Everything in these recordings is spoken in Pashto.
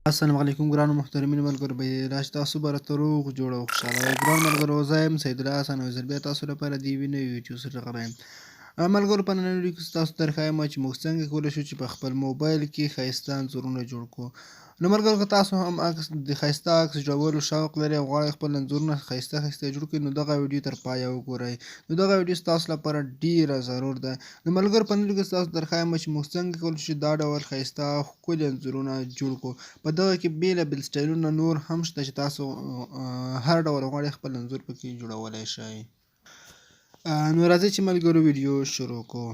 السلام علیکم ګرانو محترمینو ملګرو به راشي تاسو به راته روغ جوړ او خوشحاله وئ ګرانو ملګرو زه یم سیدالله حسن او زه بیا تاسو لپاره د یوې نوې ویډیو سره راغلی یم ملګرو په نننۍ ویډیو کې ستاسو ته درښایم چې موږ څنګه کولی شو چې په خپل موبایل کې ښایسته انځورونه جوړ کړو نو ملګرو که تاسو هم د ښایسته عکس جوړولو شوق لرئ او غواړئ خپل انځورونه ښایسته ښایسته جوړ کړئ نو دغه ویډیو تر پایه وګورئ نو دغه ویډیو ستاسو لپاره ډیره ضرور ده نو ملګرو په نننۍ ویډیو کې ستاسو ته درښایم چې موږ څنګه کولی شو دا ډول ښایسته او ښکلي انځورونه جوړ کړو په دغه کې بېلابېل سټایلونه نور هم شته چې تاسو هر ډول غواړئ خپل انځور پکې جوړولی شئ نو راځئ چې ملګرو ویډیو شروع کړو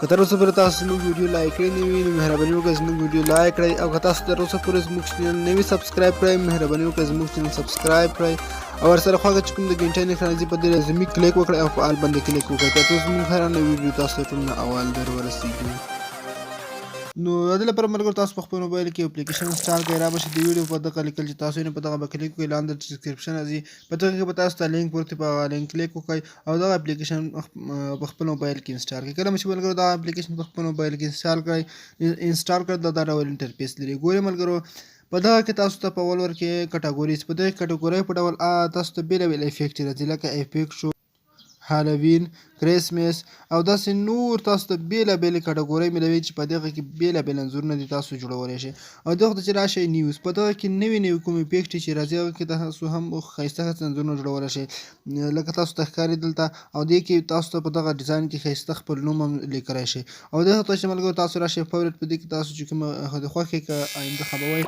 که تر اوسه پورې تاسو زموږ ویډیو لایک کړی نه وي نو مهرباني وکړئ زموږ ویډیو لایک کړئ او که تاسو تر اوسه پورې زموږ چینل نه وي سبسکرایب کړی مهرباني وکړئ زموږ چینل سبسکرایب کړئ او ورسره خواږه چې کوم د ګنټۍ نښه راځي په دې لازمي کلیک وکړئ او په آل باندې کلیک وکړئ تر څو زموږ هره نوې ویډیو تاسو ته ټول نه اول در ورسېږي نو د دې لپاره ملګرو تاسو په خپل موبایل کې اپلیکیشن انسټال کړئ رابشي د ویډیو په دغه لیکل چې تاسو یې په دغه به کلیک وکړئ لاندې ډسکرپشن راځي په دغه کې به تاسو ته لینک ورته په هغه لینک کلیک وکړئ او دغه اپلیکیشن په خپل موبایل کې انسټال کړئ کله چې ملګرو دغه اپلیکیشن په خپل موبایل کې انسټال کړئ دا ډول انټرفیس لري ګورئ ملګرو په دغه کې تاسو ته په اول ور کې کټګوریز په دغه کټګورۍ په ډول تاسو ته بېلابېل افیکټ راځي لکه افیکټ شو هالووین کریسمس او داسې نور تاسو ته بېلابېلې کټګورۍ ملوي چې په دغه کې بېلابېل انځورونه دي تاسو جوړولی شئ او دغه ته چې راشئ نیوز په دغه کې نوي نوي کوم افیکټ چې راځي هغه کې تاسو هم ښایسته ښایسته انځورونه جوړولی شئ لکه تاسو ته ښکاري دلته او دې کې تاسو ته په دغه ډیزاین کې ښایسته خپل نوم هم لیکلی شئ او دغه ته چې ملګرو تاسو راشئ فیورټ په دې کې تاسو چې کومه د خوښې که انتخابوئ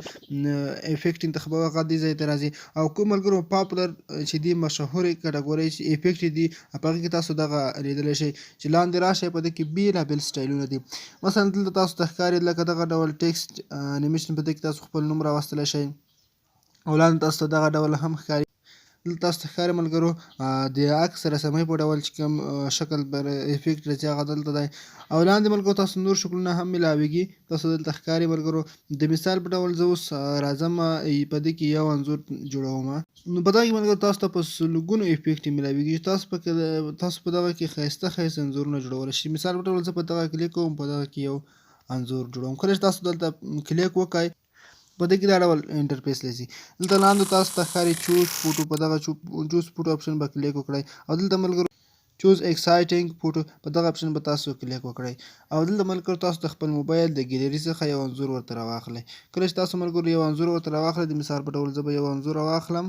افیکټ انتخابوئ هغه دې ځای ته راځي او کوم ملګرو پاپولر چې دي مشهورې کټګورۍ چې افیکټ دي په هغې کې تاسو دغه لیدلی شئ چې لاندې راشئ په دې کې بېلابېل سټایلونه دي مثلا دلته تاسو ته ښکاري لکه دغه ډول ټیکسټ انیمیشن په دې کې تاسو خپل نوم راوستلی شئ او لاندې تاسو ته دغه ډول هم ښکاري دلته تاسو ته ښکاري ملګرو د عکس رسمۍ په ډول چې کوم شکل پر افیکټ راځي هغه دلته دی او لاندې ملګرو تاسو نور شکلونه هم میلاویږي تاسو دلته ښکاري ملګرو د مثال په ډول زه اوس راځم په دې کې یو انځور جوړوم نو په دغه کې ملګرو تاسو ته په سلګونو افیکټ میلاویږي تاسو په دغه کې ښایسته ښایسته انځورونه جوړولی شئ مثال په ډول زه په دغه کلیک کوم په دغه کې یو انځور جوړوم کله چې تاسو دلته کلیک وکړئ په دې کې دا ډول انټرفیس راځي دلته لاندې تاسو ته ښکاري چوز فوټو په دغه چوز فوټو اپشن به کلیک وکړئ او دلته ملګرو چوز ایکسایټینګ فوټو په دغه اپشن به تاسو کلیک وکړئ او دلته ملګرو تاسو د خپل موبایل د ګیلري څخه یو انځور ورته راواخلئ کله چې تاسو ملګرو یو انځور ورته راواخلئ د مثال په ډول زه به یو انځور راواخلم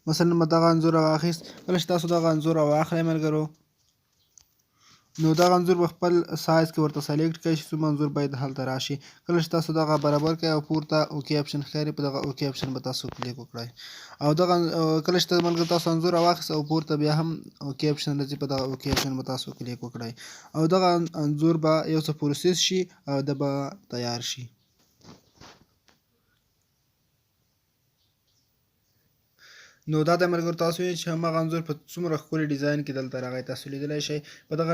مثلا ما دغه انځور راواخیست کله چې تاسو دغه انځور راواخلئ ملګرو نو دغه انځور به خپل سایز کې ورته سلیکټ کړئ چې څومره انځور باید هلته راشي کله چې تاسو دغه برابر کړئ او پورته اوکې اپشن ښکاري په دغه اوکې اپشن به تاسو کلیک وکړئ او دغه کله چې ملګرو تاسو انځور راواخیست او پورته بیا هم اوکې اپشن راځي په دغه اوکې اپشن به تاسو کلیک وکړئ او دغه انځور به یو څه پروسس شي او د به تیار شي نو دا د ملګرو تاسو وینئ چې هماغه انځور په څومره ښکلي ډیزاین کې دلته راغی تاسو لیدلی شئ په دغه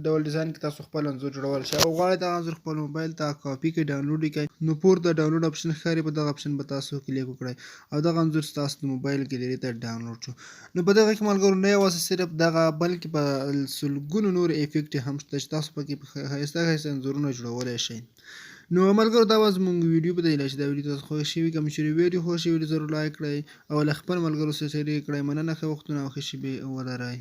ډول ډیزاین کې تاسو خپل انځور جوړولی شئ او غواړئ دغه انځور خپل موبایل ته کاپي کړئ ډاونلوډ یې کړئ نو پورته ډاونلوډ اپشن ښکاري په دغه اپشن به تاسو کلیک وکړئ او دغه انځور ستاسو د موبایل ګیلري ته ډاونلوډ شو نو په دغه کې ملګرو نه یوازې صرف دغه بلکې په سلګونو نور افیکټ هم شته چې تاسو پکې ښایسته ښایسته انځورونه جوړولی شئ نو ملګرو دا وه زموږ ویډیو په دې هیله چې دا ویډیو تاسو خوښ شوي که مې چېرې ویډیو خوښ شوي ضرور لایک کړئ او له خپل ملګرو سره شریک کړئ مننه ښه وختونه او ښه شېبې ولرئ